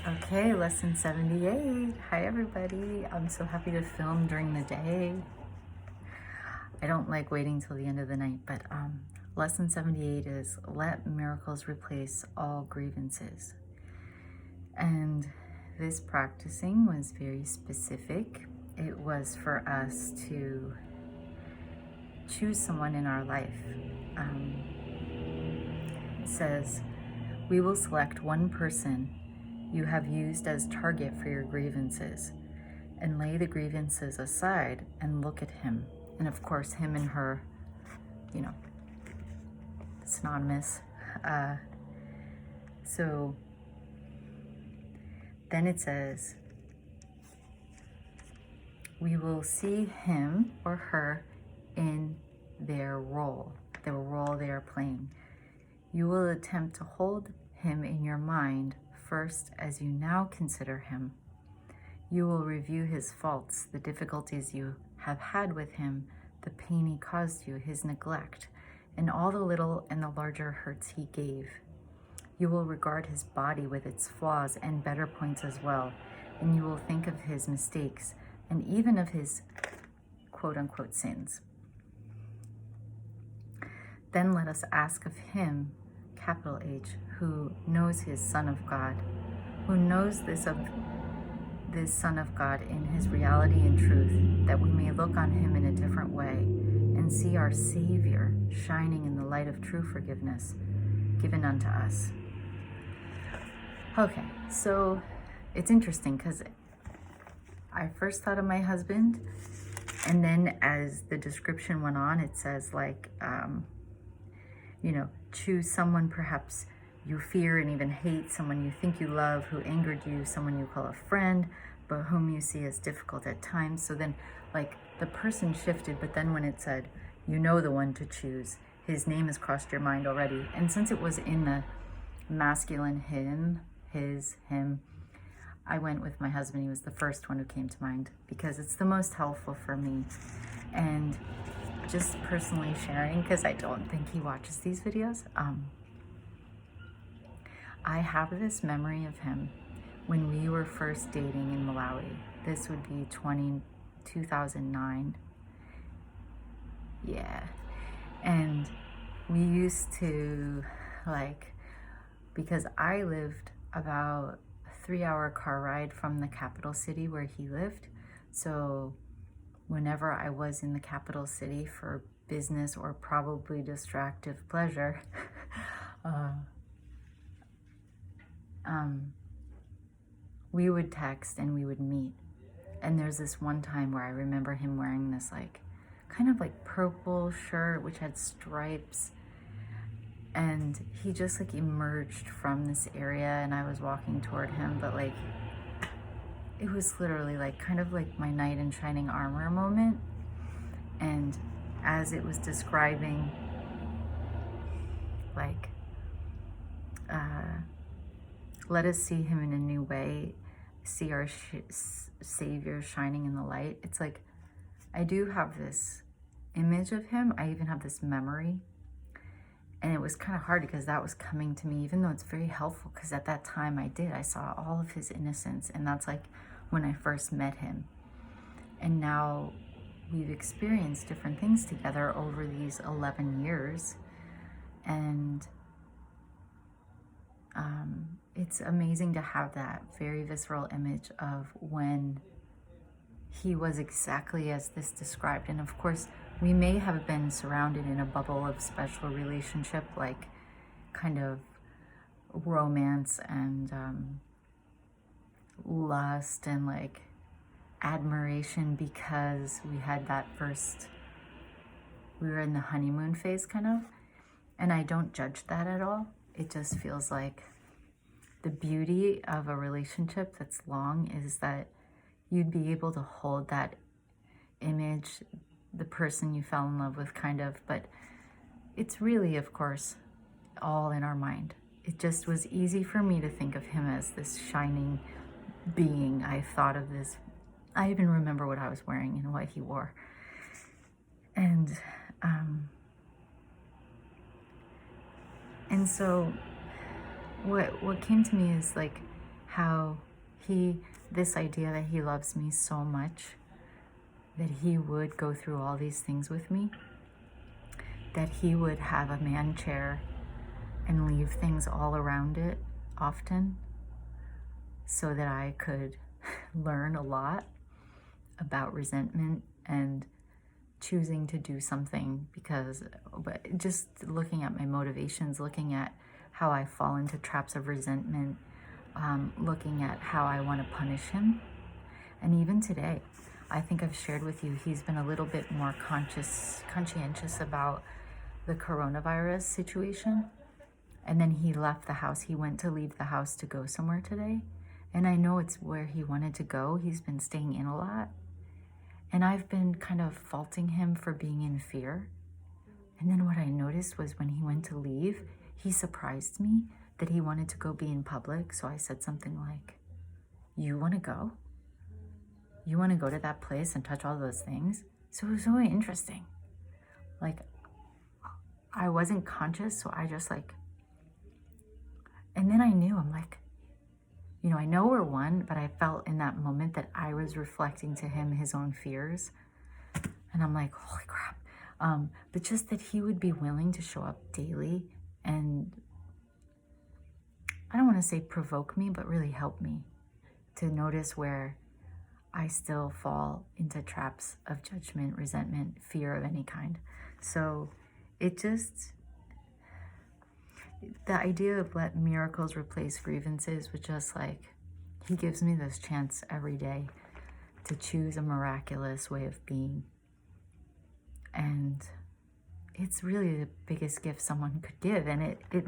Okay, lesson 78. Hi, everybody. I'm so happy to film during the day. I don't like waiting till the end of the night, but lesson 78 is let miracles replace all grievances. And this practicing was very specific. It was for us to choose someone in our life. It says, we will select one person you have used as target for your grievances and lay the grievances aside and look at him. And of course, him and her, synonymous. So then it says, we will see him or her in their role they are playing. You will attempt to hold him in your mind first as you now consider him. You will review his faults, the difficulties you have had with him, the pain he caused you, his neglect, and all the little and the larger hurts he gave. You will regard his body with its flaws and better points as well, and you will think of his mistakes and even of his quote-unquote sins. Then let us ask of him, capital H, who knows his Son of God, who knows this Son of God in his reality and truth, that we may look on him in a different way and see our Savior shining in the light of true forgiveness given unto us. Okay, so it's interesting because I first thought of my husband, and then as the description went on, it says choose someone perhaps you fear and even hate, someone you think you love who angered you, someone you call a friend, but whom you see as difficult at times. So then the person shifted, but then when it said, the one to choose, his name has crossed your mind already. And since it was in the masculine him, I went with my husband. He was the first one who came to mind because it's the most helpful for me. And just personally sharing, because I don't think he watches these videos, I have this memory of him when we were first dating in Malawi. This would be 2009. Yeah. And we used to, because I lived about a 3-hour car ride from the capital city where he lived. So whenever I was in the capital city for business or probably distractive pleasure, we would text and we would meet. And there's this one time where I remember him wearing this kind of purple shirt which had stripes, and he just emerged from this area and I was walking toward him, but it was literally kind of my knight in shining armor moment. And as it was describing let us see him in a new way, see our Savior shining in the light. It's I do have this image of him. I even have this memory. And it was kind of hard because that was coming to me, even though it's very helpful, because at that time I saw all of his innocence. And that's when I first met him. And now we've experienced different things together over these 11 years. And it's amazing to have that very visceral image of when he was exactly as this described. And of course, we may have been surrounded in a bubble of special relationship, kind of romance and lust and admiration, because we had we were in the honeymoon phase kind of. And I don't judge that at all. It just feels like the beauty of a relationship that's long is that you'd be able to hold that image, the person you fell in love with kind of, but it's really, of course, all in our mind. It just was easy for me to think of him as this shining being. I thought of this, I even remember what I was wearing and what he wore. And so what came to me is how this idea that he loves me so much, that he would go through all these things with me, that he would have a man chair and leave things all around it often so that I could learn a lot about resentment and choosing to do something, because just looking at my motivations, looking at how I fall into traps of resentment, looking at how I want to punish him. And even today, I think I've shared with you, he's been a little bit more conscientious about the coronavirus situation. And then he left the house. He went to leave the house to go somewhere today. And I know it's where he wanted to go. He's been staying in a lot. And I've been kind of faulting him for being in fear. And then what I noticed was when he went to leave, he surprised me that he wanted to go be in public. So I said something like, "You want to go? You want to go to that place and touch all those things?" So it was really interesting. Like, I wasn't conscious, so I just like, and then I knew, I'm like, you know, I know we're one, but I felt in that moment that I was reflecting to him his own fears. And I'm like, holy crap. But just that he would be willing to show up daily and, I don't want to say provoke me, but really help me to notice where I still fall into traps of judgment, resentment, fear of any kind. So it just, the idea of let miracles replace grievances was just like, he gives me this chance every day to choose a miraculous way of being. And it's really the biggest gift someone could give. And it